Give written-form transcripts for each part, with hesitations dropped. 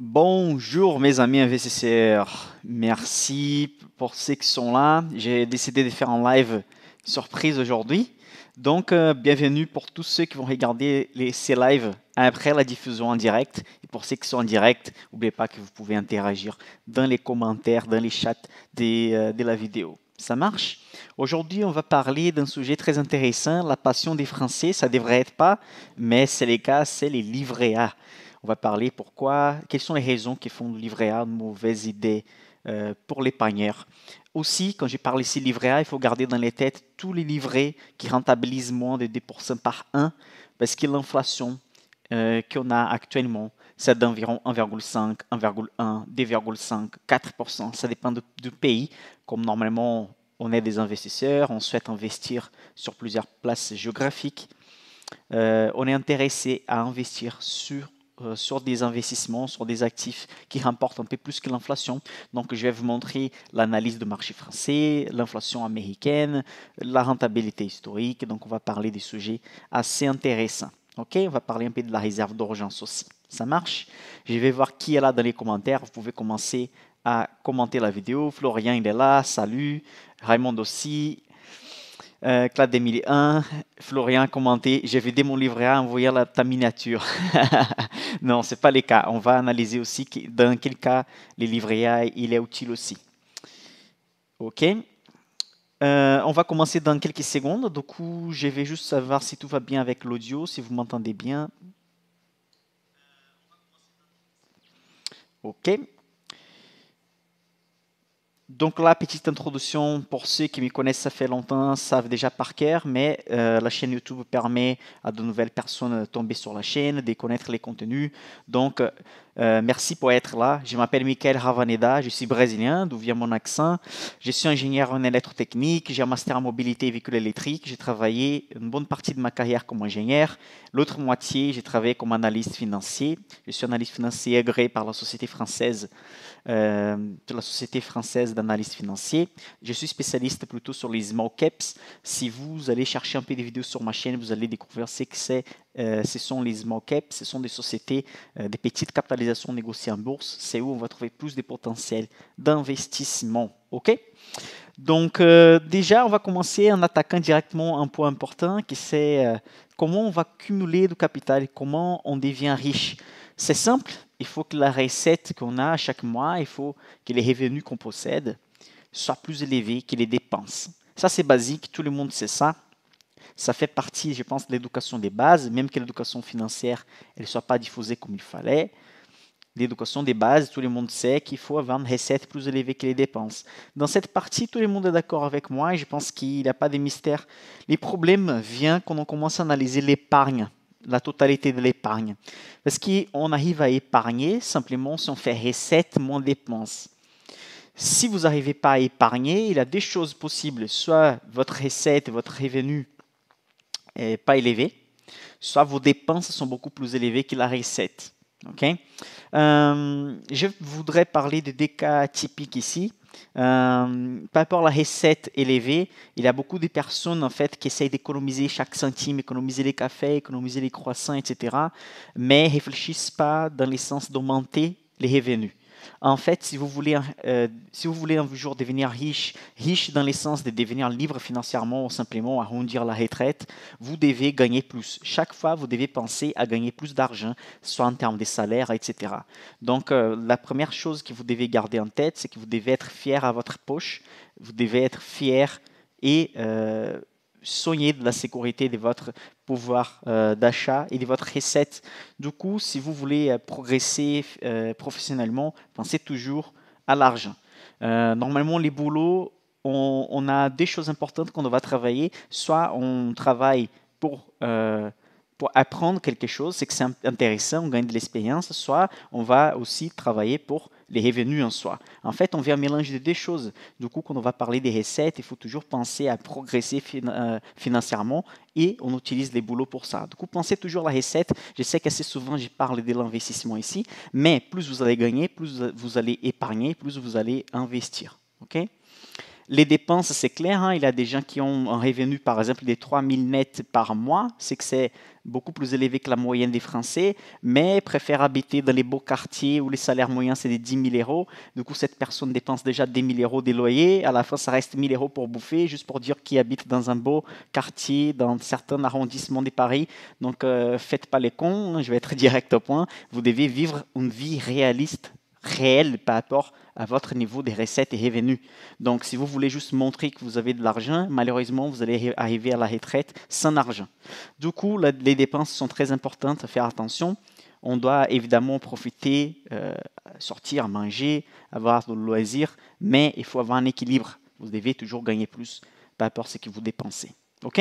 Bonjour mes amis investisseurs, merci pour ceux qui sont là. J'ai décidé de faire un live surprise aujourd'hui. Donc bienvenue pour tous ceux qui vont regarder ces lives après la diffusion en direct. Et pour ceux qui sont en direct, n'oubliez pas que vous pouvez interagir dans les commentaires, dans les chats de la vidéo. Ça marche? Aujourd'hui, on va parler d'un sujet très intéressant, la passion des Français. Ça devrait être pas, mais c'est les cas, c'est les livrets A. On va parler quelles sont les raisons qui font du livret A une mauvaise idée pour l'épargneur. Aussi, quand je parle ici livret A, il faut garder dans les têtes tous les livrets qui rentabilisent moins de 2% par an, parce que l'inflation qu'on a actuellement, c'est d'environ 1,5, 1,1, 2,5, 4%. Ça dépend du pays. Comme normalement, on est des investisseurs, on souhaite investir sur plusieurs places géographiques. On est intéressé à investir sur des investissements, sur des actifs qui rapportent un peu plus que l'inflation. Donc, je vais vous montrer l'analyse du marché français, l'inflation américaine, la rentabilité historique. Donc, on va parler des sujets assez intéressants. OK? On va parler un peu de la réserve d'urgence aussi. Ça marche? Je vais voir qui est là dans les commentaires. Vous pouvez commencer à commenter la vidéo. Florian, il est là. Salut. Raymond aussi. Claude 2001, Florian commenté, j'ai vidé mon livret A, envoyé ta miniature. Non, ce n'est pas le cas. On va analyser aussi dans quel cas le livret A il est utile aussi. OK. On va commencer dans quelques secondes. Du coup, je vais juste savoir si tout va bien avec l'audio, si vous m'entendez bien. OK. Donc là, petite introduction pour ceux qui me connaissent, ça fait longtemps, savent déjà par cœur, mais la chaîne YouTube permet à de nouvelles personnes de tomber sur la chaîne, de connaître les contenus. Donc, merci pour être là. Je m'appelle Michael Ravaneda, je suis brésilien, d'où vient mon accent. Je suis ingénieur en électrotechnique, j'ai un master en mobilité et véhicules électriques. J'ai travaillé une bonne partie de ma carrière comme ingénieur. L'autre moitié, j'ai travaillé comme analyste financier. Je suis analyste financier agréé par la société française de la Société française d'analyse financière. Je suis spécialiste plutôt sur les small caps. Si vous allez chercher un peu des vidéos sur ma chaîne, vous allez découvrir ce que c'est. Ce sont les small caps, ce sont des sociétés, des petites capitalisations négociées en bourse. C'est où on va trouver plus de potentiel d'investissement. OK? Donc déjà, on va commencer en attaquant directement un point important qui c'est comment on va cumuler du capital, comment on devient riche. C'est simple, il faut que la recette qu'on a chaque mois, il faut que les revenus qu'on possède soient plus élevés que les dépenses. Ça, c'est basique, tout le monde sait ça. Ça fait partie, je pense, de l'éducation des bases, même que l'éducation financière ne soit pas diffusée comme il fallait. L'éducation des bases, tout le monde sait qu'il faut avoir une recette plus élevée que les dépenses. Dans cette partie, tout le monde est d'accord avec moi et je pense qu'il n'y a pas de mystère. Les problèmes viennent quand on commence à analyser l'épargne, la totalité de l'épargne. Parce qu'on arrive à épargner simplement si on fait recette moins dépenses. Si vous n'arrivez pas à épargner, il y a deux choses possibles. Soit votre recette, votre revenu n'est pas élevé, soit vos dépenses sont beaucoup plus élevées que la recette. Okay? Je voudrais parler de deux cas typiques ici. Par rapport à la recette élevée, il y a beaucoup de personnes en fait qui essayent d'économiser chaque centime, économiser les cafés, économiser les croissants, etc. Mais ne réfléchissent pas dans le sens d'augmenter les revenus. En fait, si vous voulez un jour devenir riche, riche dans le sens de devenir libre financièrement ou simplement arrondir la retraite, vous devez gagner plus. Chaque fois, vous devez penser à gagner plus d'argent, soit en termes de salaire, etc. Donc, la première chose que vous devez garder en tête, c'est que vous devez être fier à votre poche, vous devez être fier et soigner de la sécurité de votre pouvoir d'achat et de votre recette. Du coup, si vous voulez progresser professionnellement, pensez toujours à l'argent. Normalement, les boulots, on a des choses importantes qu'on va travailler. Soit on travaille pour apprendre quelque chose, c'est que c'est intéressant, on gagne de l'expérience, soit on va aussi travailler pour les revenus en soi. En fait, on vient mélanger les deux choses. Du coup, quand on va parler des recettes, il faut toujours penser à progresser financièrement et on utilise les boulots pour ça. Du coup, pensez toujours à la recette. Je sais qu'assez souvent, je parle de l'investissement ici, mais plus vous allez gagner, plus vous allez épargner, plus vous allez investir. OK? Les dépenses, c'est clair, hein, il y a des gens qui ont un revenu, par exemple, des 3 000 nets par mois. C'est que c'est beaucoup plus élevé que la moyenne des Français, mais préfèrent habiter dans les beaux quartiers où les salaires moyens, c'est des 10 000 euros. Du coup, cette personne dépense déjà des 1 000 euros des loyers. À la fin, ça reste 1 000 euros pour bouffer, juste pour dire qu'il habite dans un beau quartier, dans certains arrondissements de Paris. Donc, faites pas les cons, hein, je vais être direct au point. Vous devez vivre une vie réaliste, réelle par rapport à votre niveau des recettes et revenus. Donc, si vous voulez juste montrer que vous avez de l'argent, malheureusement, vous allez arriver à la retraite sans argent. Du coup, les dépenses sont très importantes, à faire attention. On doit évidemment profiter, sortir, manger, avoir de loisirs, mais il faut avoir un équilibre. Vous devez toujours gagner plus par rapport à ce que vous dépensez. OK?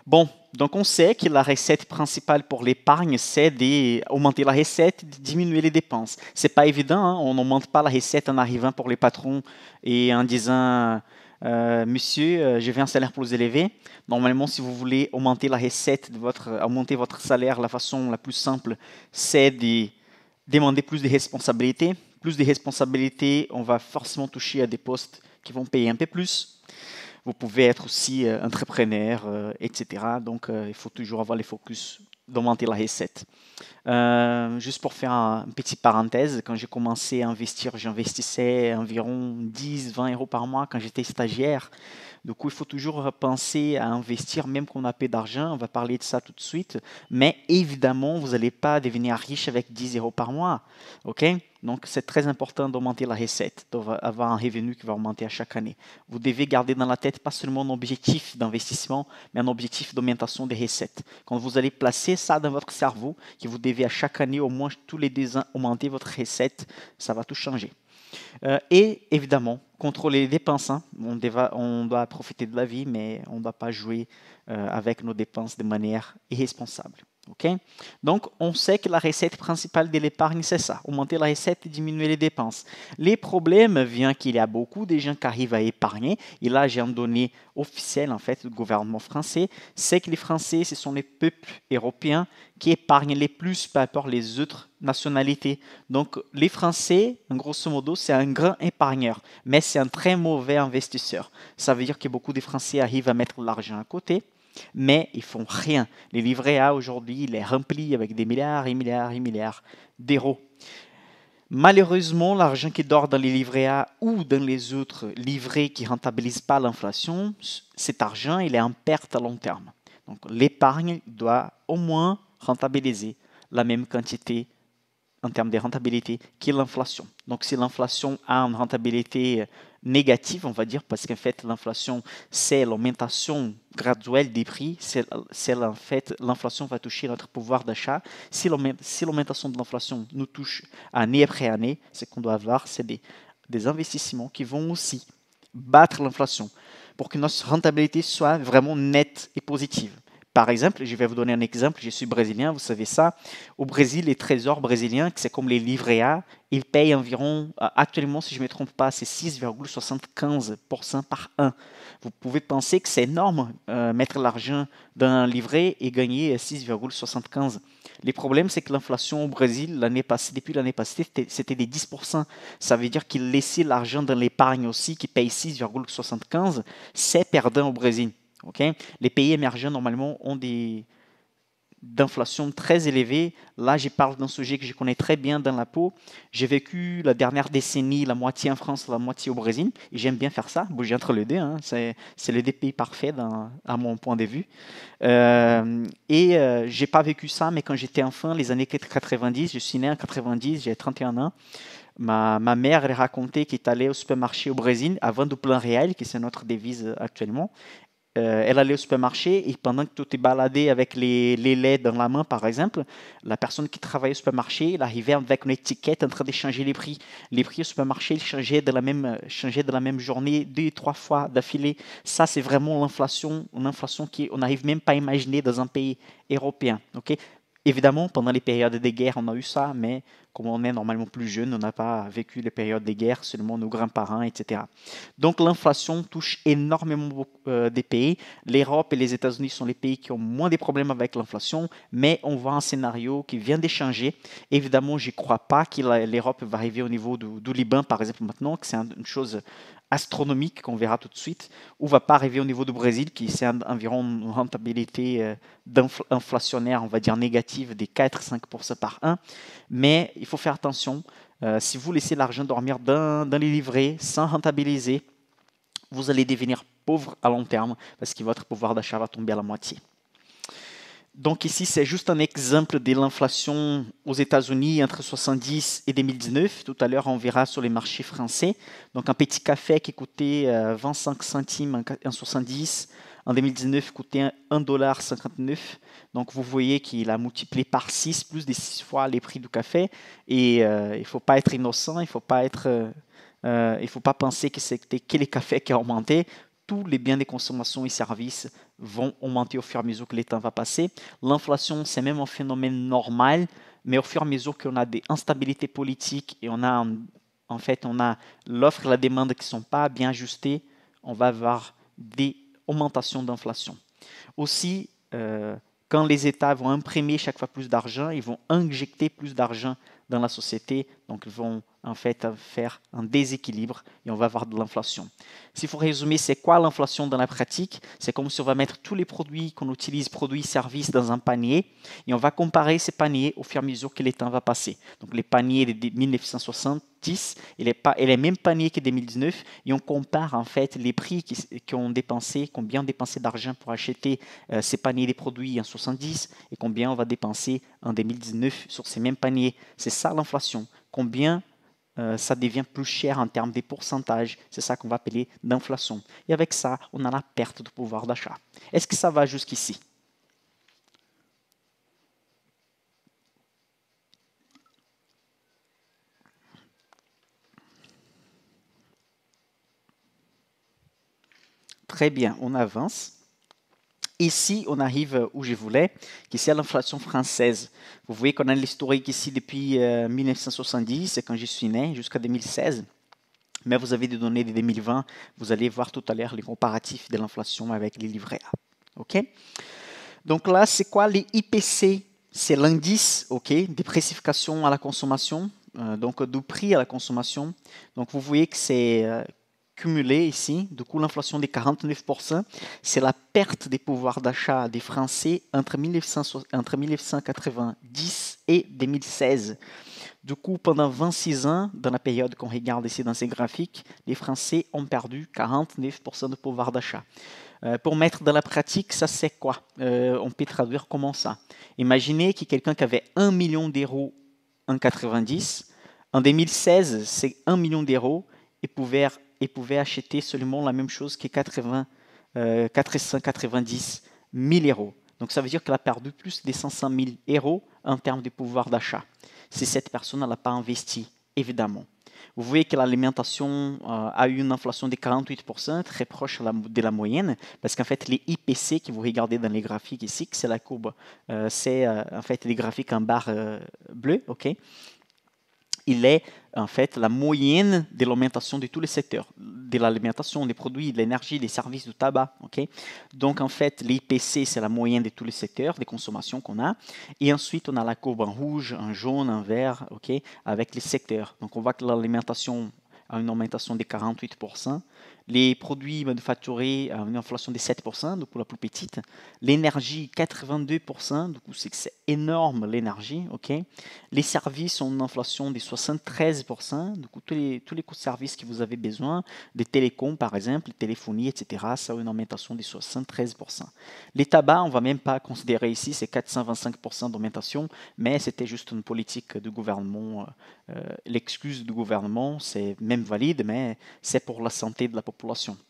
Bon, donc on sait que la recette principale pour l'épargne, c'est d'augmenter la recette, de diminuer les dépenses. C'est pas évident, hein, on n'augmente pas la recette en arrivant pour les patrons et en disant Monsieur, je veux un salaire plus élevé. Normalement, si vous voulez augmenter la recette, augmenter votre salaire, la façon la plus simple, c'est de demander plus de responsabilités. Plus de responsabilités, on va forcément toucher à des postes qui vont payer un peu plus. Vous pouvez être aussi entrepreneur, etc. Donc, il faut toujours avoir le focus d'augmenter la recette. Juste pour faire une petite parenthèse, quand j'ai commencé à investir, j'investissais environ 10-20 euros par mois quand j'étais stagiaire. Du coup, il faut toujours penser à investir, même qu'on a peu d'argent. On va parler de ça tout de suite. Mais évidemment, vous n'allez pas devenir riche avec 10 euros par mois. OK? Donc, c'est très important d'augmenter la recette, d'avoir un revenu qui va augmenter à chaque année. Vous devez garder dans la tête pas seulement un objectif d'investissement, mais un objectif d'augmentation des recettes. Quand vous allez placer ça dans votre cerveau, que vous devez à chaque année, au moins tous les 2 ans, augmenter votre recette, ça va tout changer. Et évidemment, contrôler les dépenses. Hein. On doit profiter de la vie, mais on ne doit pas jouer avec nos dépenses de manière irresponsable. Okay? Donc, on sait que la recette principale de l'épargne, c'est ça, augmenter la recette et diminuer les dépenses. Les problèmes viennent qu'il y a beaucoup de gens qui arrivent à épargner, et là j'ai un donné officiel en fait du gouvernement français, c'est que les Français, ce sont les peuples européens qui épargnent les plus par rapport aux autres nationalités. Donc, les Français, en grosso modo, c'est un grand épargneur, mais c'est un très mauvais investisseur. Ça veut dire que beaucoup de Français arrivent à mettre l'argent à côté, mais ils font rien. Les livrets A aujourd'hui, il est rempli avec des milliards et milliards et milliards d'euros. Malheureusement, l'argent qui dort dans les livrets A ou dans les autres livrets qui ne rentabilisent pas l'inflation, cet argent, il est en perte à long terme. Donc, l'épargne doit au moins rentabiliser la même quantité en termes de rentabilité que l'inflation. Donc, si l'inflation a une rentabilité négative, on va dire, parce qu'en fait, l'inflation, c'est l'augmentation graduelle des prix, en fait, l'inflation va toucher notre pouvoir d'achat. Si l'augmentation de l'inflation nous touche année après année, ce qu'on doit avoir, c'est des investissements qui vont aussi battre l'inflation pour que notre rentabilité soit vraiment nette et positive. Par exemple, je vais vous donner un exemple, je suis brésilien, vous savez ça. Au Brésil, les trésors brésiliens, c'est comme les livrets A, ils payent environ, actuellement, si je ne me trompe pas, c'est 6,75% par an. Vous pouvez penser que c'est énorme, mettre l'argent dans un livret et gagner 6,75%. Le problème, c'est que l'inflation au Brésil, depuis l'année passée, c'était des 10%. Ça veut dire qu'ils laissaient l'argent dans l'épargne aussi, qui paye 6,75%. C'est perdant au Brésil. Okay? Les pays émergents, normalement, ont d'inflation très élevée. Là, je parle d'un sujet que je connais très bien dans la peau. J'ai vécu la dernière décennie, la moitié en France, la moitié au Brésil. Et j'aime bien faire ça, bouger entre les deux. Hein. C'est les deux pays parfaits à mon point de vue. Je n'ai pas vécu ça, mais quand j'étais enfant, les années 90, je suis né en 90, j'ai 31 ans. Ma mère, elle racontait qu'elle est allée au supermarché au Brésil avant du plein réel, qui c'est notre devise actuellement. Elle allait au supermarché et pendant que tu te baladais avec les laits dans la main, par exemple, la personne qui travaillait au supermarché, elle arrivait avec une étiquette en train de changer les prix. Les prix au supermarché, ils changeaient de la même journée 2-3 fois d'affilée. Ça, c'est vraiment l'inflation, une inflation qu'on n'arrive même pas à imaginer dans un pays européen. Okay? Évidemment, pendant les périodes de guerre, on a eu ça, mais comme on est normalement plus jeune, on n'a pas vécu les périodes de guerre, seulement nos grands-parents, etc. Donc l'inflation touche énormément des pays. L'Europe et les États-Unis sont les pays qui ont moins de problèmes avec l'inflation, mais on voit un scénario qui vient de changer. Évidemment, je ne crois pas que l'Europe va arriver au niveau du Liban, par exemple, maintenant, que c'est une chose astronomique qu'on verra tout de suite, ou va pas arriver au niveau du Brésil, qui c'est environ une rentabilité inflationnaire, on va dire négative, des 4-5% par an. Mais il faut faire attention, si vous laissez l'argent dormir dans les livrets sans rentabiliser, vous allez devenir pauvre à long terme, parce que votre pouvoir d'achat va tomber à la moitié. Donc ici, c'est juste un exemple de l'inflation aux États-Unis entre 70 et 2019. Tout à l'heure, on verra sur les marchés français. Donc un petit café qui coûtait 25 centimes en 70, en 2019 coûtait 1,59 $. Donc vous voyez qu'il a multiplié par 6, plus de 6 fois les prix du café. Et il ne faut pas être innocent, il ne faut pas penser que c'était que les cafés qui ont augmenté. Tous les biens de consommation et services vont augmenter au fur et à mesure que le temps va passer. L'inflation, c'est même un phénomène normal, mais au fur et à mesure qu'on a des instabilités politiques et on a l'offre et la demande qui ne sont pas bien ajustées, on va avoir des augmentations d'inflation. Aussi, quand les États vont imprimer chaque fois plus d'argent, ils vont injecter plus d'argent dans la société, donc ils vont en fait faire un déséquilibre et on va avoir de l'inflation. S'il faut résumer, c'est quoi l'inflation dans la pratique? C'est comme si on va mettre tous les produits qu'on utilise, produits, services, dans un panier et on va comparer ces paniers au fur et à mesure que le temps va passer. Donc les paniers de 1970 et les mêmes paniers que 2019 et on compare en fait les prix qui ont dépensé, combien on dépensé d'argent pour acheter ces paniers de produits en 70 et combien on va dépenser en 2019 sur ces mêmes paniers. C'est ça l'inflation. Combien ça devient plus cher en termes de pourcentage. C'est ça qu'on va appeler d'inflation. Et avec ça, on a la perte de pouvoir d'achat. Est-ce que ça va jusqu'ici? Très bien, on avance. Ici, on arrive où je voulais, qui c'est l'inflation française. Vous voyez qu'on a l'historique ici depuis 1970, c'est quand je suis né, jusqu'à 2016. Mais vous avez des données de 2020. Vous allez voir tout à l'heure les comparatifs de l'inflation avec les livrets A. OK? Donc là, c'est quoi les IPC? C'est l'indice, OK, des précifications à la consommation, donc du prix à la consommation. Donc vous voyez que c'est cumulé ici. Du coup, l'inflation des 49%, c'est la perte des pouvoirs d'achat des Français entre 1990 et 2016. Du coup, pendant 26 ans, dans la période qu'on regarde ici dans ces graphiques, les Français ont perdu 49% de pouvoir d'achat. Pour mettre dans la pratique, ça c'est quoi? On peut traduire comment ça? Imaginez que quelqu'un qui avait 1 million d'euros en 90, en 2016, c'est 1 million d'euros et pouvait acheter seulement la même chose que 490 000 euros. Donc ça veut dire qu'elle a perdu plus de 500 000 euros en termes de pouvoir d'achat. Si cette personne n'a pas investi, évidemment. Vous voyez que l'alimentation a eu une inflation de 48%, très proche de la moyenne, parce qu'en fait, les IPC que vous regardez dans les graphiques ici, c'est la courbe, c'est en fait les graphiques en barre bleue, ok? Il est en fait la moyenne de l'augmentation de tous les secteurs, de l'alimentation, des produits, de l'énergie, des services, du tabac. Okay? Donc en fait, l'IPC, c'est la moyenne de tous les secteurs de consommation qu'on a. Et ensuite, on a la courbe en rouge, en jaune, en vert, okay? Avec les secteurs. Donc on voit que l'alimentation a une augmentation de 48%. Les produits manufacturés ont une inflation de 7%, donc pour la plus petite. L'énergie, 82%, du coup c'est énorme l'énergie. Okay? Les services ont une inflation de 73%, du coup tous les coûts de services que vous avez besoin, des télécoms par exemple, téléphonie, etc., ça a une augmentation de 73%. Les tabacs, on ne va même pas considérer ici, c'est 425% d'augmentation, mais c'était juste une politique du gouvernement. L'excuse du gouvernement, c'est même valide, mais c'est pour la santé de la population.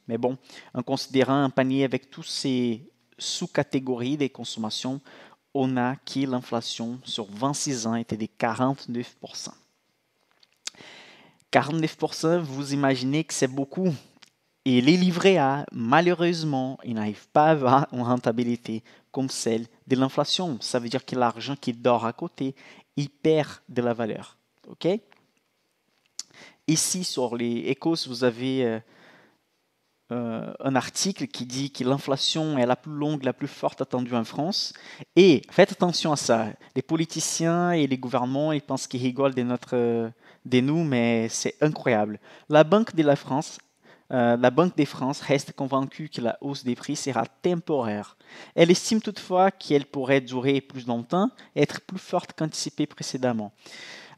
Mais bon, en considérant un panier avec tous ces sous-catégories des consommations, on a que l'inflation sur 26 ans était de 49%. 49%, vous imaginez que c'est beaucoup. Et les livrets A, malheureusement, ils n'arrivent pas à avoir une rentabilité comme celle de l'inflation. Ça veut dire que l'argent qui dort à côté, il perd de la valeur. OK? Ici, sur les Ecos, vous avez un article qui dit que l'inflation est la plus longue, la plus forte attendue en France. Et faites attention à ça. Les politiciens et les gouvernements, ils pensent qu'ils rigolent de nous, mais c'est incroyable. La Banque de la France, la Banque de France reste convaincue que la hausse des prix sera temporaire. Elle estime toutefois qu'elle pourrait durer plus longtemps et être plus forte qu'anticipé précédemment.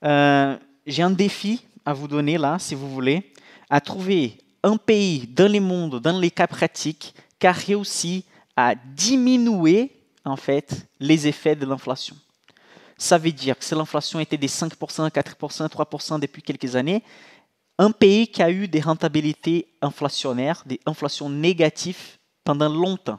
J'ai un défi à vous donner là, si vous voulez, à trouver un pays dans le monde, dans les cas pratiques, qui a réussi à diminuer en fait les effets de l'inflation. Ça veut dire que si l'inflation était de 5%, 4%, 3% depuis quelques années, un pays qui a eu des rentabilités inflationnaires, des inflations négatives pendant longtemps.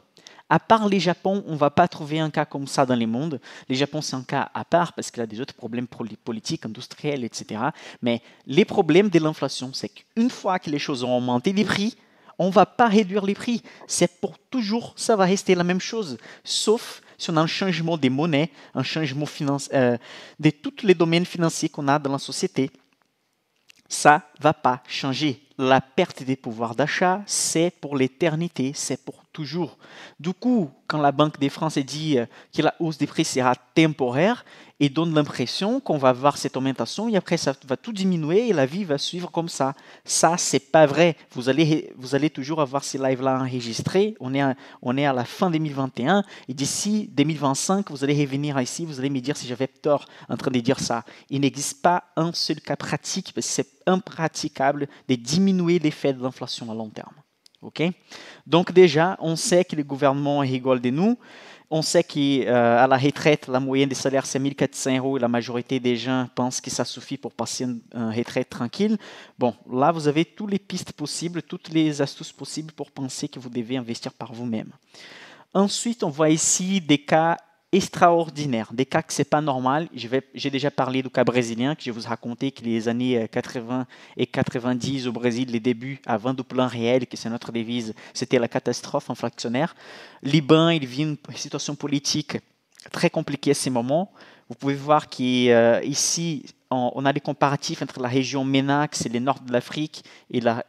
À part les Japon, on ne va pas trouver un cas comme ça dans le monde. Les Japon, c'est un cas à part parce qu'il a des autres problèmes politiques, industriels, etc. Mais les problèmes de l'inflation, c'est qu'une fois que les choses ont augmenté les prix, on ne va pas réduire les prix. C'est pour toujours, ça va rester la même chose. Sauf si on a un changement des monnaies, un changement de tous les domaines financiers qu'on a dans la société. Ça ne va pas changer. La perte des pouvoirs d'achat, c'est pour l'éternité, c'est pour toujours. Du coup, quand la Banque de France dit que la hausse des prix sera temporaire, il donne l'impression qu'on va voir cette augmentation et après ça va tout diminuer et la vie va suivre comme ça. Ça, c'est pas vrai. Vous allez toujours avoir ces lives-là enregistrés. On est à la fin 2021 et d'ici 2025, vous allez revenir ici, vous allez me dire si j'avais tort en train de dire ça. Il n'existe pas un seul cas pratique parce que c'est impraticable de diminuer l'effet de l'inflation à long terme. Okay? Donc déjà, on sait que le gouvernement rigole de nous. On sait qu'à la retraite, la moyenne des salaires, c'est 1 400 € et la majorité des gens pensent que ça suffit pour passer une retraite tranquille. Bon, là, vous avez toutes les pistes possibles, toutes les astuces possibles pour penser que vous devez investir par vous-même. Ensuite, on voit ici des cas extraordinaires, des cas que ce n'est pas normal. J'ai déjà parlé du cas brésilien, que je vous ai raconté que les années 80 et 90 au Brésil, les débuts avant du plan réel, que c'est notre devise, c'était la catastrophe inflationnaire. Liban, il vit une situation politique très compliquée à ces moments. Vous pouvez voir qu'ici, on a des comparatifs entre la région MENA, c'est le nord de l'Afrique, et la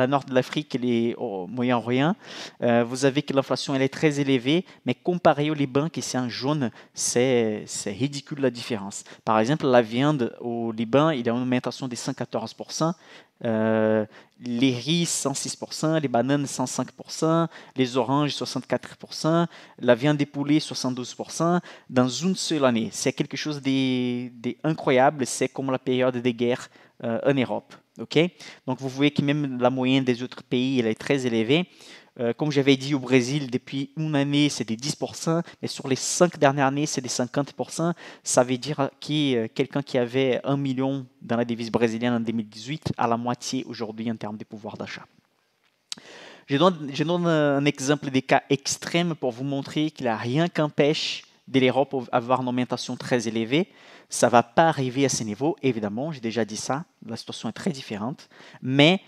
nord de l'Afrique et au Moyen-Orient. Vous avez que l'inflation elle est très élevée, mais comparé au Liban, qui c'est en jaune, c'est ridicule la différence. Par exemple, la viande au Liban, il y a une augmentation de 114%. Les riz 106%, les bananes 105%, les oranges 64%, la viande des poulets 72% dans une seule année. C'est quelque chose d'incroyable, c'est comme la période des guerres en Europe. Okay? Donc vous voyez que même la moyenne des autres pays elle est très élevée. Comme j'avais dit au Brésil, depuis une année, c'est des 10%, mais sur les 5 dernières années, c'est des 50%. Ça veut dire que quelqu'un qui avait 1 million dans la devise brésilienne en 2018 a la moitié aujourd'hui en termes de pouvoir d'achat. Je donne un exemple des cas extrêmes pour vous montrer qu'il n'y a rien qui empêche de l'Europe d'avoir une augmentation très élevée. Ça ne va pas arriver à ce niveau, évidemment, j'ai déjà dit ça, la situation est très différente, mais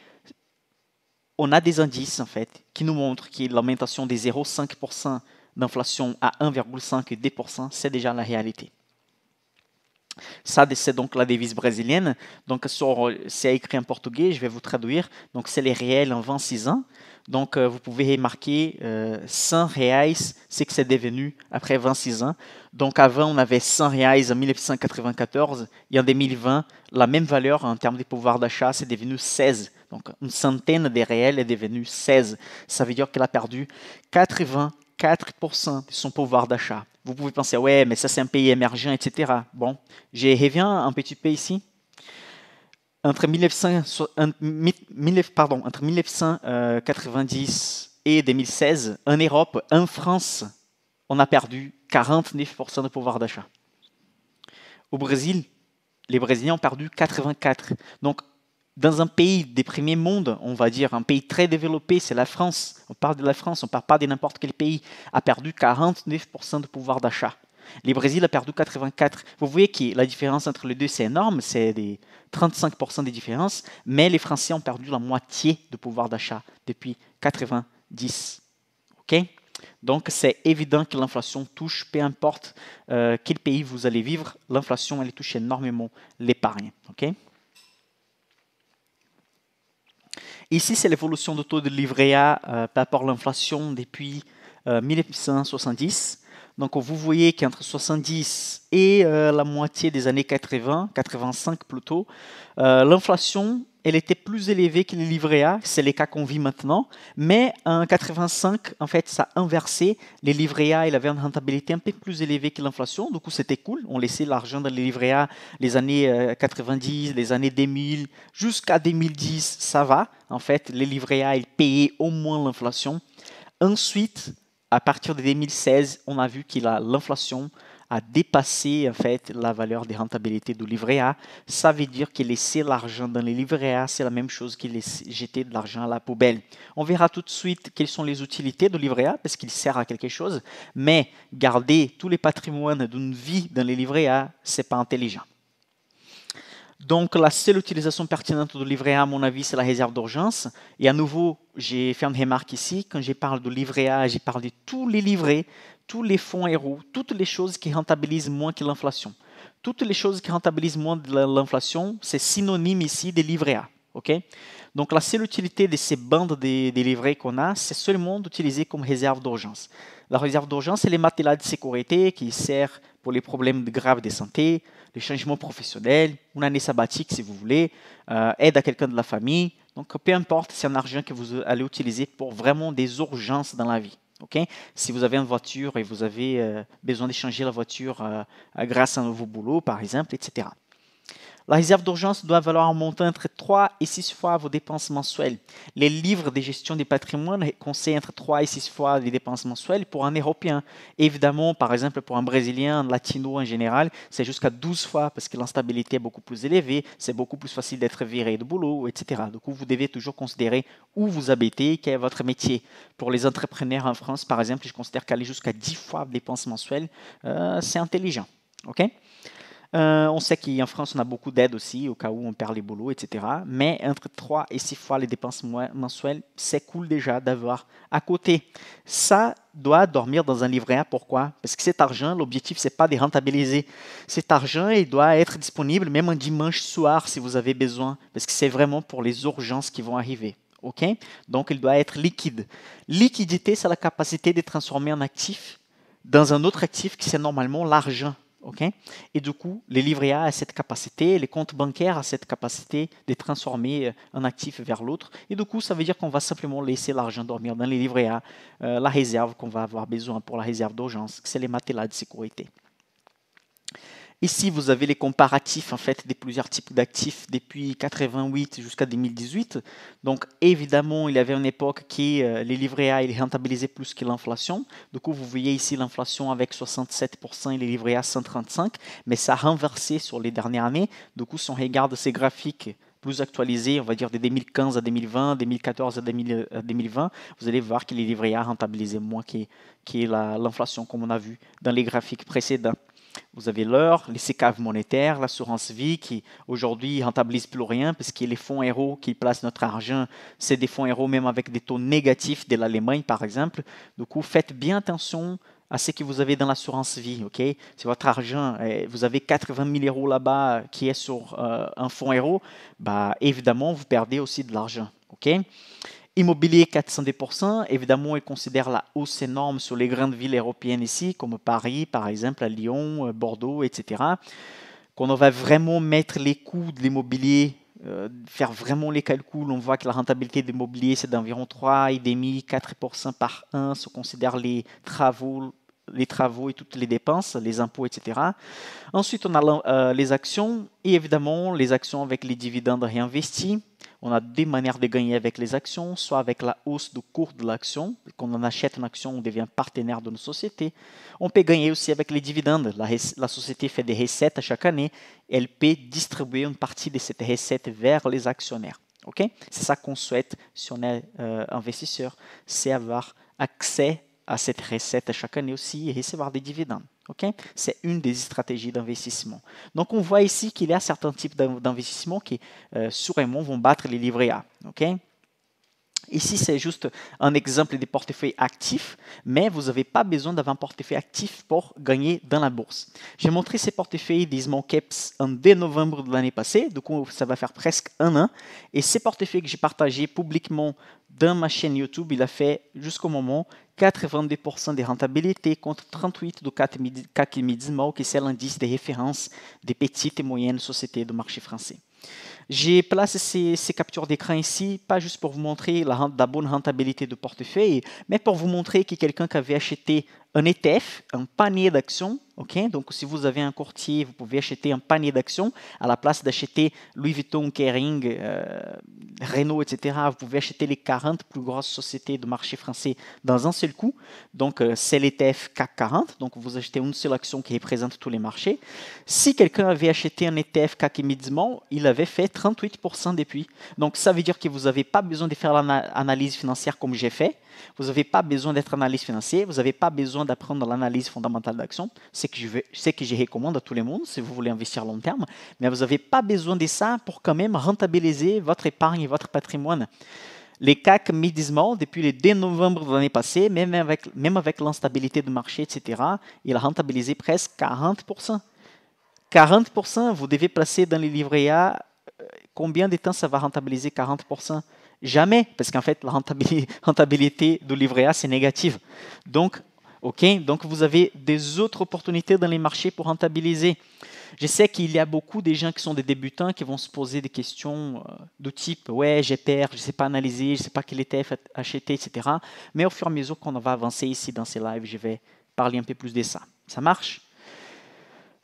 on a des indices en fait qui nous montrent que l'augmentation des 0,5% d'inflation à 1,5 et 2%, c'est déjà la réalité. Ça, c'est donc la devise brésilienne. Donc, c'est écrit en portugais, je vais vous traduire. Donc, c'est les réels en 26 ans. Donc, vous pouvez remarquer 100 reais, c'est que c'est devenu après 26 ans. Donc, avant, on avait 100 reais en 1994 et en 2020, la même valeur en termes de pouvoir d'achat, c'est devenu 16. Donc, une centaine de réels est devenu 16. Ça veut dire qu'elle a perdu 84% de son pouvoir d'achat. Vous pouvez penser, ouais, mais ça c'est un pays émergent, etc. Bon, je reviens un petit peu ici. Entre 1990 et 2016, en Europe, en France, on a perdu 49% de pouvoir d'achat. Au Brésil, les Brésiliens ont perdu 84%. Donc, dans un pays des premiers mondes, on va dire, un pays très développé, c'est la France. On parle de la France, on ne parle pas de n'importe quel pays, a perdu 49% de pouvoir d'achat. Le Brésil a perdu 84%. Vous voyez que la différence entre les deux, c'est énorme, c'est des 35% de différence, mais les Français ont perdu la moitié de pouvoir d'achat depuis 90. Okay? Donc, c'est évident que l'inflation touche, peu importe quel pays vous allez vivre, l'inflation, elle touche énormément l'épargne. Okay? Ici, c'est l'évolution du taux de livret A par rapport à l'inflation depuis 1970. Donc, vous voyez qu'entre 70 et la moitié des années 80, 85 plutôt, l'inflation, elle était plus élevée que les livrets A. C'est les cas qu'on vit maintenant. Mais en 85, en fait, ça a inversé. Les livrets A, ils avaient une rentabilité un peu plus élevée que l'inflation. Du coup, c'était cool. On laissait l'argent dans les livrets A les années 90, les années 2000, jusqu'à 2010, ça va. En fait, les livrets A, ils payaient au moins l'inflation. Ensuite, à partir de 2016, on a vu que l'inflation a dépassé en fait la valeur des rentabilités du livret A. Ça veut dire que laisser l'argent dans les livrets A, c'est la même chose que jeter de l'argent à la poubelle. On verra tout de suite quelles sont les utilités du livret A parce qu'il sert à quelque chose, mais garder tous les patrimoines d'une vie dans les livrets A, c'est pas intelligent. Donc, la seule utilisation pertinente du livret A, à mon avis, c'est la réserve d'urgence. Et à nouveau, j'ai fait une remarque ici. Quand je parle de livret A, j'ai parlé de tous les livrets, tous les fonds héros, toutes les choses qui rentabilisent moins que l'inflation. Toutes les choses qui rentabilisent moins de l'inflation, c'est synonyme ici des livrets A. Okay? Donc, la seule utilité de ces bandes des livrets qu'on a, c'est seulement d'utiliser comme réserve d'urgence. La réserve d'urgence, c'est les matelas de sécurité qui servent pour les problèmes graves de santé, les changements professionnels, une année sabbatique si vous voulez, aide à quelqu'un de la famille. Donc, peu importe, c'est un argent que vous allez utiliser pour vraiment des urgences dans la vie. Okay? Si vous avez une voiture et vous avez besoin d'échanger la voiture grâce à un nouveau boulot, par exemple, etc. La réserve d'urgence doit valoir un montant entre 3 et 6 fois vos dépenses mensuelles. Les livres de gestion des patrimoines conseillent entre 3 et 6 fois les dépenses mensuelles pour un Européen. Évidemment, par exemple, pour un Brésilien, un Latino en général, c'est jusqu'à 12 fois parce que l'instabilité est beaucoup plus élevée, c'est beaucoup plus facile d'être viré de boulot, etc. Du coup, vous devez toujours considérer où vous habitez, quel est votre métier. Pour les entrepreneurs en France, par exemple, je considère qu'aller jusqu'à 10 fois les dépenses mensuelles, c'est intelligent. Okay? On sait qu'en France, on a beaucoup d'aides aussi, au cas où on perd les boulots, etc. Mais entre 3 et 6 fois les dépenses mensuelles, c'est cool déjà d'avoir à côté. Ça doit dormir dans un livret A. Pourquoi? Parce que cet argent, l'objectif, c'est pas de rentabiliser. Cet argent, il doit être disponible même un dimanche soir si vous avez besoin. Parce que c'est vraiment pour les urgences qui vont arriver. Okay? Donc, il doit être liquide. Liquidité, c'est la capacité de transformer un actif dans un autre actif qui c'est normalement l'argent. Okay? Et du coup, les livrets A ont cette capacité, les comptes bancaires ont cette capacité de transformer un actif vers l'autre. Et du coup, ça veut dire qu'on va simplement laisser l'argent dormir dans les livrets A, la réserve qu'on va avoir besoin pour la réserve d'urgence, c'est les matelas de sécurité. Ici, vous avez les comparatifs en fait des plusieurs types d'actifs depuis 88 jusqu'à 2018. Donc, évidemment, il y avait une époque qui les livrets A ils rentabilisaient plus que l'inflation. Du coup, vous voyez ici l'inflation avec 67% et les livrets A 135%, mais ça a renversé sur les dernières années. Du coup, si on regarde ces graphiques plus actualisés, on va dire de 2015 à 2020, 2014 à 2020, vous allez voir que les livrets A rentabilisaient moins que l'inflation, comme on a vu dans les graphiques précédents. Vous avez l'heure, les sécaves monétaires, l'assurance vie qui aujourd'hui ne rentabilise plus rien parce que les fonds héros qui placent notre argent, c'est des fonds héros même avec des taux négatifs de l'Allemagne par exemple. Du coup, faites bien attention à ce que vous avez dans l'assurance vie. Okay? Si votre argent, vous avez 80 000 euros là-bas qui est sur un fonds héros, bah, évidemment, vous perdez aussi de l'argent. Okay? Immobilier 410%, évidemment, il considère la hausse énorme sur les grandes villes européennes ici, comme Paris, par exemple, à Lyon, Bordeaux, etc. Quand on va vraiment mettre les coûts de l'immobilier, faire vraiment les calculs, on voit que la rentabilité de l'immobilier, c'est d'environ 3,5-4% par an, si on considère les travaux et toutes les dépenses, les impôts, etc. Ensuite, on a les actions et évidemment les actions avec les dividendes réinvestis. On a deux manières de gagner avec les actions, soit avec la hausse du cours de l'action. Quand on achète une action, on devient partenaire de nos sociétés. On peut gagner aussi avec les dividendes. La société fait des recettes à chaque année. Elle peut distribuer une partie de cette recette vers les actionnaires. Okay? C'est ça qu'on souhaite si on est investisseur, c'est avoir accès à cette recette à chaque année aussi et recevoir des dividendes. Okay? C'est une des stratégies d'investissement. Donc, on voit ici qu'il y a certains types d'investissements qui, sûrement, vont battre les livrets A. Okay? Ici, c'est juste un exemple des portefeuilles actifs, mais vous n'avez pas besoin d'avoir un portefeuille actif pour gagner dans la bourse. J'ai montré ces portefeuilles des small caps dès novembre de l'année passée, du coup, ça va faire presque un an. Et ces portefeuilles que j'ai partagés publiquement dans ma chaîne YouTube, il a fait jusqu'au moment 82% de rentabilité contre 38% du CAC Midi Small, qui c'est l'indice de référence des petites et moyennes sociétés du marché français. J'ai placé ces captures d'écran ici, pas juste pour vous montrer la bonne rentabilité de portefeuille, mais pour vous montrer que quelqu'un qui avait acheté un ETF, un panier d'actions, ok? Donc si vous avez un courtier, vous pouvez acheter un panier d'actions à la place d'acheter Louis Vuitton, Kering, Renault, etc. Vous pouvez acheter les 40 plus grosses sociétés de marché français dans un seul coup. Donc c'est l'ETF CAC 40, donc vous achetez une seule action qui représente tous les marchés. Si quelqu'un avait acheté un ETF CAC Midi Small, il avait fait 38% depuis. Donc ça veut dire que vous n'avez pas besoin de faire l'analyse financière comme j'ai fait. Vous n'avez pas besoin d'être analyste financier, vous n'avez pas besoin d'apprendre l'analyse fondamentale d'action, c'est que je recommande à tout le monde si vous voulez investir à long terme, mais vous n'avez pas besoin de ça pour quand même rentabiliser votre épargne et votre patrimoine. Les CAC Midi Small, depuis le 2 novembre de l'année passée, même avec l'instabilité du marché, etc., il a rentabilisé presque 40%. 40%, vous devez placer dans les livrets A, combien de temps ça va rentabiliser 40%? Jamais, parce qu'en fait, la rentabilité du livret A, c'est négative. Donc, donc, vous avez des autres opportunités dans les marchés pour rentabiliser. Je sais qu'il y a beaucoup de gens qui sont des débutants qui vont se poser des questions de type « ouais, j'ai peur, je ne sais pas analyser, je ne sais pas quel ETF acheter, etc. » Mais au fur et à mesure qu'on va avancer ici dans ces lives, je vais parler un peu plus de ça. Ça marche?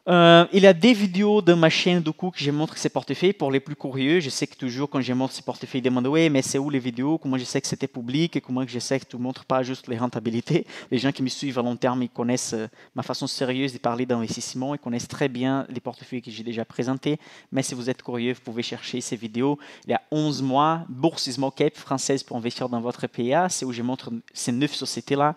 Il y a des vidéos de ma chaîne du coup que je montre ces portefeuilles pour les plus curieux. Je sais que toujours quand je montre ces portefeuilles, ils demandent ouais, mais c'est où les vidéos? Comment je sais que c'était public et comment je sais que tu ne montres pas juste les rentabilités? Les gens qui me suivent à long terme, ils connaissent ma façon sérieuse de parler d'investissement, ils connaissent très bien les portefeuilles que j'ai déjà présentés. Mais si vous êtes curieux, vous pouvez chercher ces vidéos. Il y a 11 mois, Bourse Small Cap française pour investir dans votre PA, c'est où je montre ces 9 sociétés-là.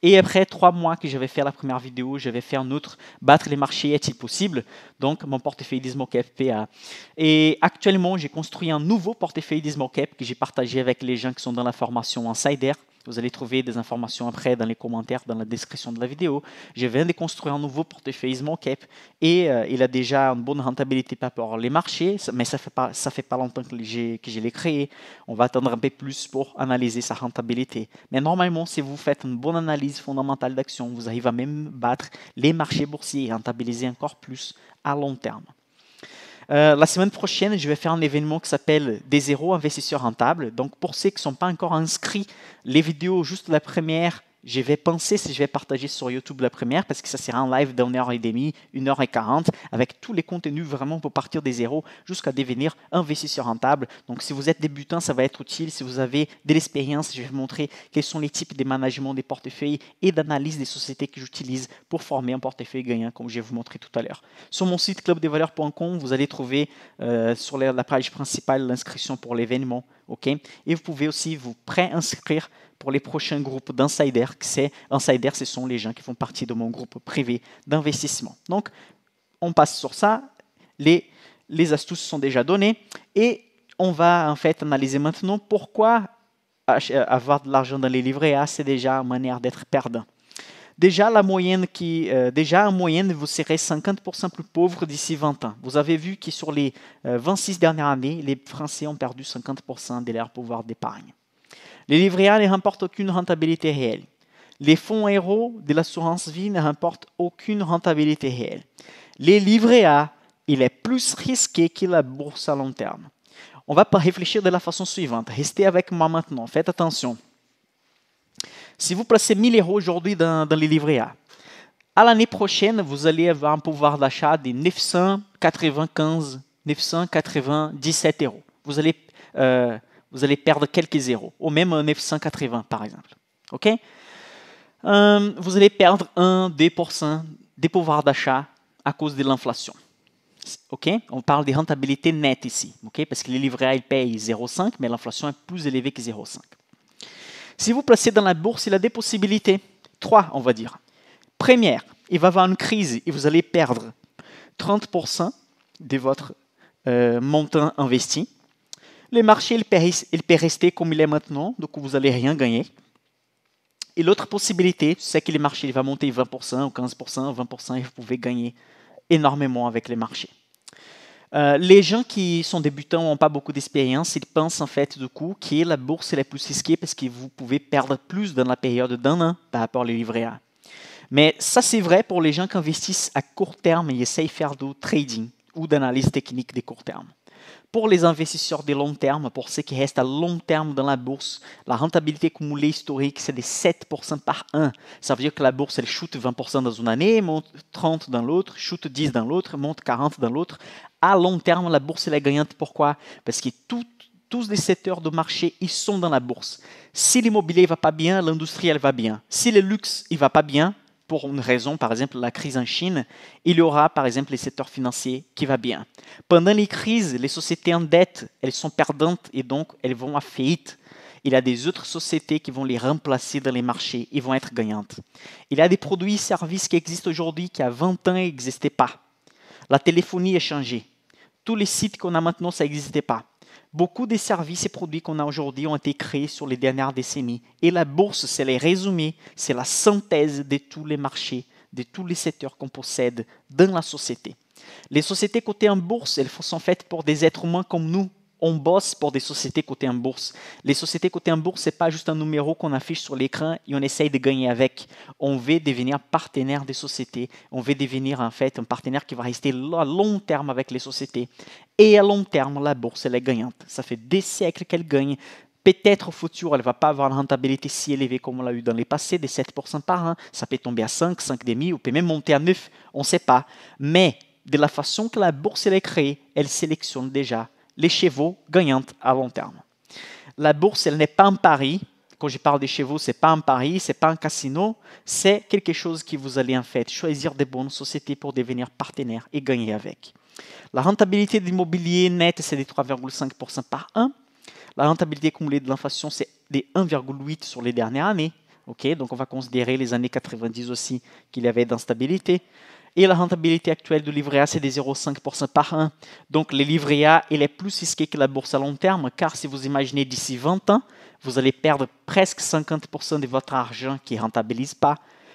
Et après 3 mois que j'avais fait la première vidéo, je vais faire un autre, battre les marchés, est-il possible? Donc, mon portefeuille Small Cap PA. Et actuellement, j'ai construit un nouveau portefeuille Small Cap que j'ai partagé avec les gens qui sont dans la formation Insider. Vous allez trouver des informations après dans les commentaires, dans la description de la vidéo. Je viens de construire un nouveau portefeuille Small Cap et il a déjà une bonne rentabilité par rapport aux marchés, mais ça fait pas longtemps que je l'ai créé. On va attendre un peu plus pour analyser sa rentabilité. Mais normalement, si vous faites une bonne analyse fondamentale d'action, vous arrivez à même battre les marchés boursiers et rentabiliser encore plus à long terme. La semaine prochaine, je vais faire un événement qui s'appelle Des zéros investisseurs rentables. Donc, pour ceux qui ne sont pas encore inscrits, les vidéos, juste la première, je vais penser si je vais partager sur YouTube la première parce que ça sera un live d'1 heure et demie, 1 heure et 40 avec tous les contenus vraiment pour partir des zéros jusqu'à devenir investisseur rentable. Donc, si vous êtes débutant, ça va être utile. Si vous avez de l'expérience, je vais vous montrer quels sont les types de management des portefeuilles et d'analyse des sociétés que j'utilise pour former un portefeuille gagnant, comme je vais vous montrer tout à l'heure. Sur mon site clubdesvaleurs.com, vous allez trouver sur la page principale l'inscription pour l'événement. Okay? Et vous pouvez aussi vous pré-inscrire pour les prochains groupes d'insiders. Insiders, ce sont les gens qui font partie de mon groupe privé d'investissement. Donc, on passe sur ça. Les astuces sont déjà données. Et on va en fait analyser maintenant pourquoi avoir de l'argent dans les livrets A, c'est déjà une manière d'être perdant. Déjà, en moyenne, vous serez 50% plus pauvre d'ici 20 ans. Vous avez vu que sur les 26 dernières années, les Français ont perdu 50% de leur pouvoir d'épargne. Les livrets A ne remportent aucune rentabilité réelle. Les fonds héros de l'assurance vie ne remportent aucune rentabilité réelle. Les livrets A, il est plus risqué que la bourse à long terme. On va réfléchir de la façon suivante. Restez avec moi maintenant. Faites attention. Si vous placez 1000 euros aujourd'hui dans les livrets A, à l'année prochaine, vous allez avoir un pouvoir d'achat de 997 euros. Vous allez perdre quelques zéros, ou même 980 par exemple. Okay? Vous allez perdre 1-2% des pouvoirs d'achat à cause de l'inflation. Okay? On parle de rentabilité nette ici, okay? Parce que les livrets A ils payent 0,5, mais l'inflation est plus élevée que 0,5. Si vous placez dans la bourse, il a des possibilités. 3, on va dire. Première, il va y avoir une crise et vous allez perdre 30% de votre montant investi. Le marché, il peut rester comme il est maintenant, donc vous n'allez rien gagner. Et l'autre possibilité, c'est que le marché va monter 20% ou 15%, 20% et vous pouvez gagner énormément avec les marchés. Les gens qui sont débutants n'ont pas beaucoup d'expérience, ils pensent en fait du coup que la bourse est la plus risquée parce que vous pouvez perdre plus dans la période d'un an par rapport aux livrets A. Mais ça c'est vrai pour les gens qui investissent à court terme et essayent de faire du trading ou d'analyse technique de court terme. Pour les investisseurs de long terme, pour ceux qui restent à long terme dans la bourse, la rentabilité cumulée historique, c'est de 7% par an. Ça veut dire que la bourse, elle chute 20% dans une année, monte 30% dans l'autre, chute 10% dans l'autre, monte 40% dans l'autre. À long terme, la bourse, elle est gagnante. Pourquoi? Parce que tous les secteurs de marché, ils sont dans la bourse. Si l'immobilier ne va pas bien, l'industrie, elle va bien. Si le luxe, il ne va pas bien, pour une raison, par exemple la crise en Chine, il y aura par exemple les secteurs financiers qui va bien. Pendant les crises, les sociétés en dette, elles sont perdantes et donc elles vont à faillite. Il y a des autres sociétés qui vont les remplacer dans les marchés et vont être gagnantes. Il y a des produits et services qui existent aujourd'hui qui à 20 ans n'existaient pas. La téléphonie a changé. Tous les sites qu'on a maintenant, ça n'existait pas. Beaucoup des services et produits qu'on a aujourd'hui ont été créés sur les dernières décennies. Et la bourse, c'est le résumé, c'est la synthèse de tous les marchés, de tous les secteurs qu'on possède dans la société. Les sociétés cotées en bourse, elles sont faites pour des êtres humains comme nous. On bosse pour des sociétés cotées en bourse. Les sociétés cotées en bourse, ce n'est pas juste un numéro qu'on affiche sur l'écran et on essaye de gagner avec. On veut devenir partenaire des sociétés. On veut devenir en fait un partenaire qui va rester à long terme avec les sociétés. Et à long terme, la bourse, elle est gagnante. Ça fait des siècles qu'elle gagne. Peut-être au futur, elle ne va pas avoir une rentabilité si élevée comme on l'a eu dans les passés, des 7% par an. Ça peut tomber à 5, 5,5, ou peut même monter à 9, on ne sait pas. Mais de la façon que la bourse elle est créée, elle sélectionne déjà les chevaux gagnantes à long terme. La bourse, elle n'est pas un pari. Quand je parle des chevaux, ce n'est pas un pari, ce n'est pas un casino. C'est quelque chose que vous allez en fait choisir des bonnes sociétés pour devenir partenaire et gagner avec. La rentabilité de l'immobilier net, c'est de 3,5% par an. La rentabilité cumulée de l'inflation, c'est de 1,8% sur les dernières années. Okay, donc on va considérer les années 90 aussi qu'il y avait d'instabilité. Et la rentabilité actuelle du livret A, c'est de 0,5% par an. Donc le livret A, il est plus risqué que la bourse à long terme, car si vous imaginez d'ici 20 ans, vous allez perdre presque 50% de votre argent qui ne rentabilise pas.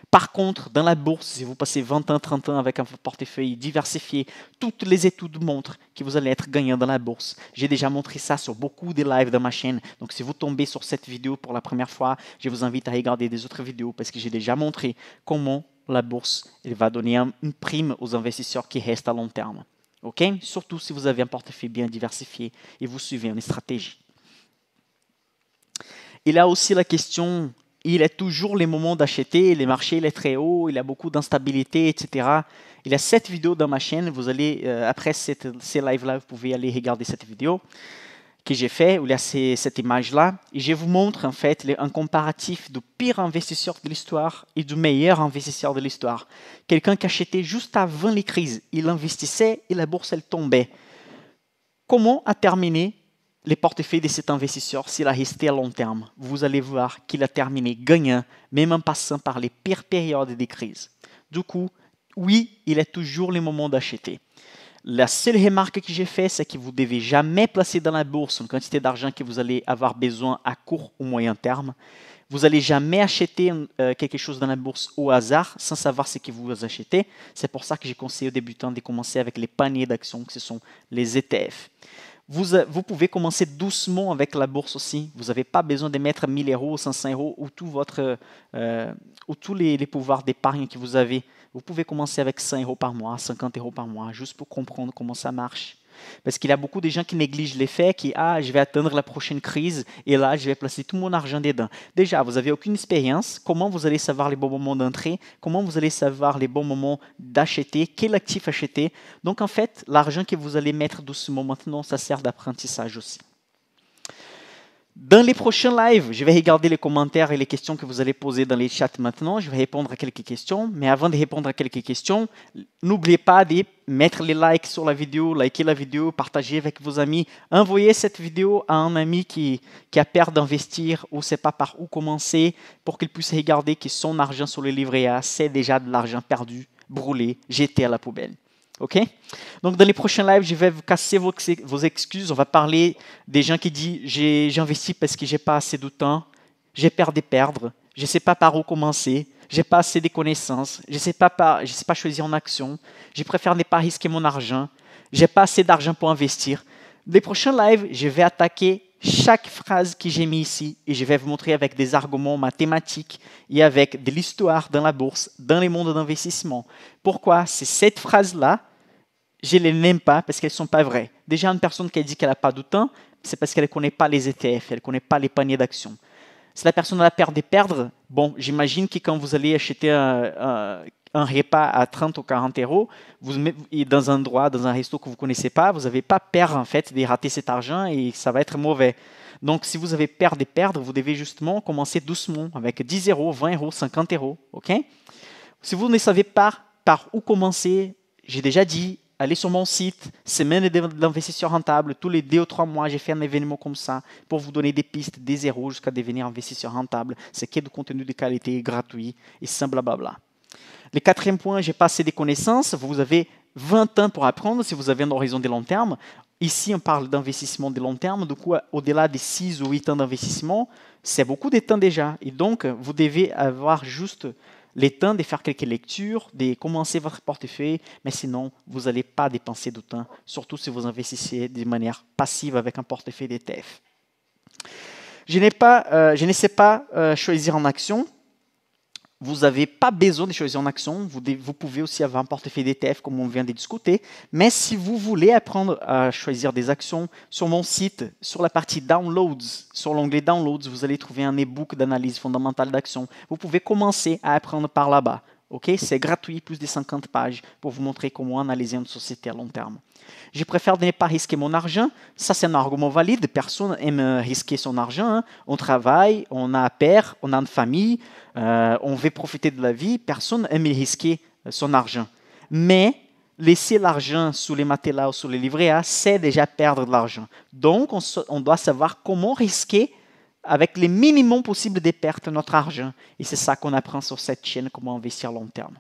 Par contre, dans la bourse, si vous passez 20 ans, 30 ans avec un portefeuille diversifié, toutes les études montrent que vous allez être gagnant dans la bourse. J'ai déjà montré ça sur beaucoup de lives de ma chaîne. Donc si vous tombez sur cette vidéo pour la première fois, je vous invite à regarder des autres vidéos parce que j'ai déjà montré comment la bourse elle va donner une prime aux investisseurs qui restent à long terme. Okay? Surtout si vous avez un portefeuille bien diversifié et vous suivez une stratégie. Il y a aussi la question, il est toujours les moments d'acheter, les marchés il est très haut, il y a beaucoup d'instabilité, etc. Il y a 7 vidéos dans ma chaîne, vous allez, après ces lives-là, vous pouvez aller regarder cette vidéo que j'ai fait, où il y a cette image-là, et je vous montre en fait un comparatif du pire investisseur de l'histoire et du meilleur investisseur de l'histoire. Quelqu'un qui achetait juste avant les crises, il investissait et la bourse elle tombait. Comment a terminé les portefeuilles de cet investisseur s'il a resté à long terme? Vous allez voir qu'il a terminé gagnant, même en passant par les pires périodes des crises. Du coup, oui, il est toujours le moment d'acheter. La seule remarque que j'ai faite, c'est que vous ne devez jamais placer dans la bourse une quantité d'argent que vous allez avoir besoin à court ou moyen terme. Vous n'allez jamais acheter quelque chose dans la bourse au hasard sans savoir ce que vous achetez. C'est pour ça que j'ai conseillé aux débutants de commencer avec les paniers d'actions, que ce sont les ETF. Vous pouvez commencer doucement avec la bourse aussi. Vous n'avez pas besoin de mettre 1000 euros, 500 euros ou tous les pouvoirs d'épargne que vous avez. Vous pouvez commencer avec 100 euros par mois, 50 euros par mois, juste pour comprendre comment ça marche. Parce qu'il y a beaucoup de gens qui négligent les faits, qui je vais attendre la prochaine crise et là, je vais placer tout mon argent dedans. Déjà, vous n'avez aucune expérience. Comment vous allez savoir les bons moments d'entrée? Comment vous allez savoir les bons moments d'acheter? Quel actif acheter? Donc, en fait, l'argent que vous allez mettre doucement maintenant, ça sert d'apprentissage aussi. Dans les prochains lives, je vais regarder les commentaires et les questions que vous allez poser dans les chats maintenant. Je vais répondre à quelques questions. Mais avant de répondre à quelques questions, n'oubliez pas de mettre les likes sur la vidéo, liker la vidéo, partager avec vos amis. Envoyez cette vidéo à un ami qui a peur d'investir ou ne sait pas par où commencer pour qu'il puisse regarder que son argent sur le livret A, c'est déjà de l'argent perdu, brûlé, jeté à la poubelle. OK? Donc, dans les prochains lives, je vais vous casser vos excuses. On va parler des gens qui disent j'investis parce que j'ai pas assez de temps, j'ai peur de perdre, je ne sais pas par où commencer, j'ai pas assez de connaissances, je ne sais pas choisir en action, je préfère ne pas risquer mon argent, j'ai pas assez d'argent pour investir. Les prochains lives, je vais attaquer chaque phrase que j'ai mis ici et je vais vous montrer avec des arguments mathématiques et avec de l'histoire dans la bourse, dans les mondes d'investissement. Pourquoi cette phrase-là, je ne les n'aime pas parce qu'elles ne sont pas vraies. Déjà, une personne qui a dit qu'elle n'a pas de temps, c'est parce qu'elle ne connaît pas les ETF, elle ne connaît pas les paniers d'actions. Si la personne a peur de perdre, bon, j'imagine que quand vous allez acheter un repas à 30 ou 40 euros, dans un endroit, dans un resto que vous ne connaissez pas, vous n'avez pas peur en fait de rater cet argent et ça va être mauvais. Donc, si vous avez peur de perdre, vous devez justement commencer doucement avec 10 euros, 20 euros, 50 euros. OK? Si vous ne savez pas par où commencer, j'ai déjà dit, allez sur mon site, Semaine d'investisseurs rentables. Tous les 2 ou 3 mois, j'ai fait un événement comme ça pour vous donner des pistes, des zéros jusqu'à devenir investisseur rentable. C'est qu'il y a du contenu de qualité, gratuit et sans blablabla. Le quatrième point, j'ai pas assez de connaissances. Vous avez 20 ans pour apprendre si vous avez un horizon de long terme. Ici, on parle d'investissement de long terme. Du coup, au-delà des 6 ou 8 ans d'investissement, c'est beaucoup de temps déjà. Et donc, vous devez avoir juste le temps de faire quelques lectures, de commencer votre portefeuille, mais sinon, vous n'allez pas dépenser de temps, surtout si vous investissez de manière passive avec un portefeuille d'ETF. Je ne sais pas choisir en action. Vous n'avez pas besoin de choisir en action. Vous pouvez aussi avoir un portefeuille d'ETF comme on vient de discuter. Mais si vous voulez apprendre à choisir des actions, sur mon site, sur la partie Downloads, sur l'onglet Downloads, vous allez trouver un e-book d'analyse fondamentale d'actions. Vous pouvez commencer à apprendre par là-bas. Okay? C'est gratuit, plus de 50 pages pour vous montrer comment analyser une société à long terme. Je préfère ne pas risquer mon argent. Ça, c'est un argument valide. Personne n'aime risquer son argent. Hein. On travaille, on a un père, on a une famille, on veut profiter de la vie. Personne n'aime risquer son argent. Mais laisser l'argent sous les matelas ou sous les livrets A, c'est déjà perdre de l'argent. Donc, on doit savoir comment risquer avec le minimum possible de pertes notre argent. Et c'est ça qu'on apprend sur cette chaîne, comment investir à long terme.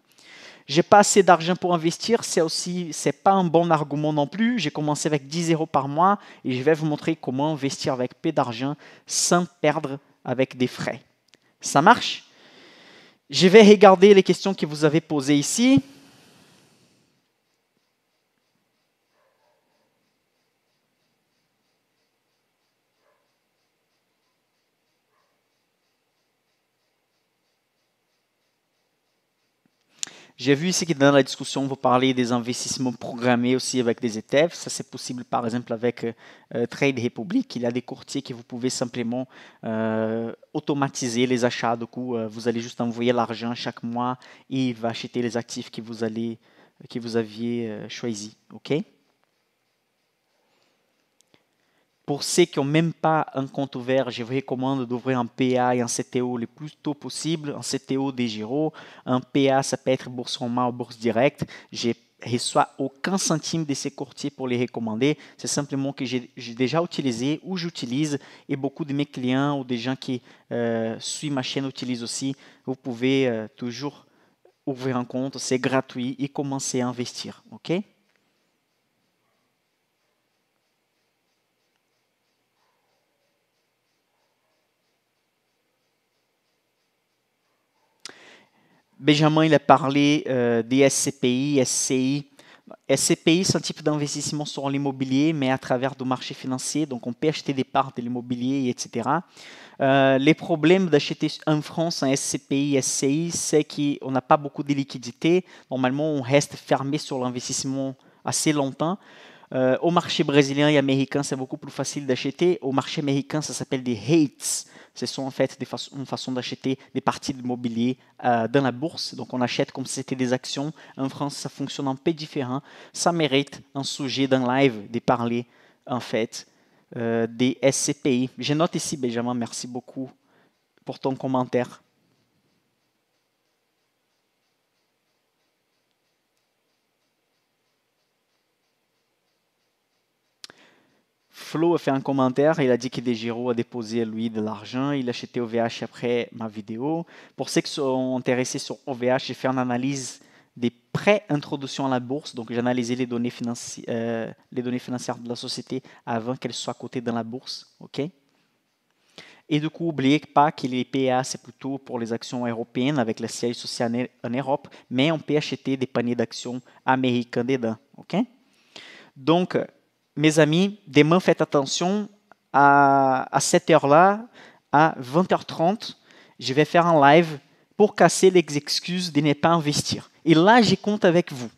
J'ai pas assez d'argent pour investir, c'est pas un bon argument non plus. J'ai commencé avec 10 euros par mois et je vais vous montrer comment investir avec peu d'argent sans perdre avec des frais. Ça marche? Je vais regarder les questions que vous avez posées ici. J'ai vu ici que dans la discussion, vous parlez des investissements programmés aussi avec des ETF. Ça, c'est possible, par exemple, avec Trade Republic. Il y a des courtiers que vous pouvez simplement automatiser les achats. Du coup, vous allez juste envoyer l'argent chaque mois et il va acheter les actifs que vous aviez choisis. OK? Pour ceux qui n'ont même pas un compte ouvert, je vous recommande d'ouvrir un PA et un CTO le plus tôt possible. Un CTO des Giro, un PA, ça peut être Bourse en main ou Bourse Directe. Je ne reçois aucun centime de ces courtiers pour les recommander. C'est simplement que j'ai déjà utilisé ou j'utilise et beaucoup de mes clients ou des gens qui suivent ma chaîne utilisent aussi. Vous pouvez toujours ouvrir un compte, c'est gratuit et commencer à investir. OK? Benjamin, il a parlé des SCPI, SCI. SCPI, c'est un type d'investissement sur l'immobilier, mais à travers du marché financier. Donc, on peut acheter des parts de l'immobilier, etc. Les problèmes d'acheter en France un SCPI, SCI, c'est qu'on n'a pas beaucoup de liquidités. Normalement, on reste fermé sur l'investissement assez longtemps. Au marché brésilien et américain, c'est beaucoup plus facile d'acheter. Au marché américain, ça s'appelle des REITs. Ce sont en fait une façon d'acheter des parties de l'immobilier dans la bourse. Donc on achète comme si c'était des actions. En France, ça fonctionne un peu différent. Ça mérite un sujet d'un live de parler en fait des SCPI. Je note ici, Benjamin, merci beaucoup pour ton commentaire. Flo a fait un commentaire, il a dit que Desgiro a déposé lui de l'argent, il a acheté OVH après ma vidéo. Pour ceux qui sont intéressés sur OVH, j'ai fait une analyse des pré-introduction à la bourse. Donc, j'analysais les données financières de la société avant qu'elles soient cotées dans la bourse. OK? Et du coup, n'oubliez pas que les PA, c'est plutôt pour les actions européennes avec le siège social en Europe, mais on peut acheter des paniers d'actions américains dedans. OK? Donc, mes amis, demain, faites attention à cette heure-là, à 20h30, je vais faire un live pour casser les excuses de ne pas investir. Et là, je compte avec vous.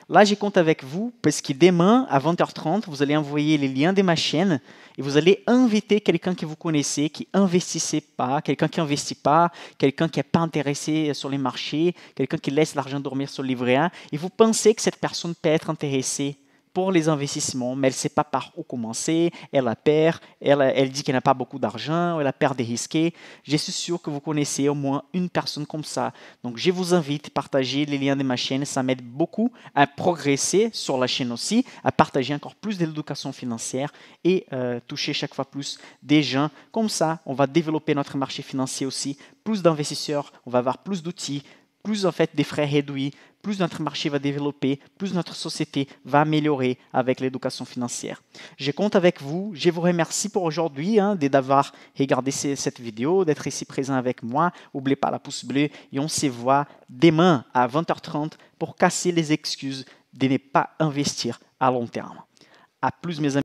Là, je compte avec vous parce que demain, à 20h30, vous allez envoyer les liens de ma chaîne et vous allez inviter quelqu'un que vous connaissez, qui n'investissait pas, quelqu'un qui n'investit pas, quelqu'un qui n'est pas intéressé sur les marchés, quelqu'un qui laisse l'argent dormir sur le livret A. Et vous pensez que cette personne peut être intéressée pour les investissements, mais elle ne sait pas par où commencer, elle a peur, elle dit qu'elle n'a pas beaucoup d'argent, elle a peur de risquer. Je suis sûr que vous connaissez au moins une personne comme ça. Donc, je vous invite à partager les liens de ma chaîne, ça m'aide beaucoup à progresser sur la chaîne aussi, à partager encore plus de l'éducation financière et toucher chaque fois plus des gens. Comme ça, on va développer notre marché financier aussi, plus d'investisseurs, on va avoir plus d'outils, plus en fait des frais réduits, plus notre marché va développer, plus notre société va améliorer avec l'éducation financière. Je compte avec vous. Je vous remercie pour aujourd'hui d'avoir regardé cette vidéo, d'être ici présent avec moi. N'oubliez pas la pouce bleu et on se voit demain à 20h30 pour casser les excuses de ne pas investir à long terme. À plus mes amis.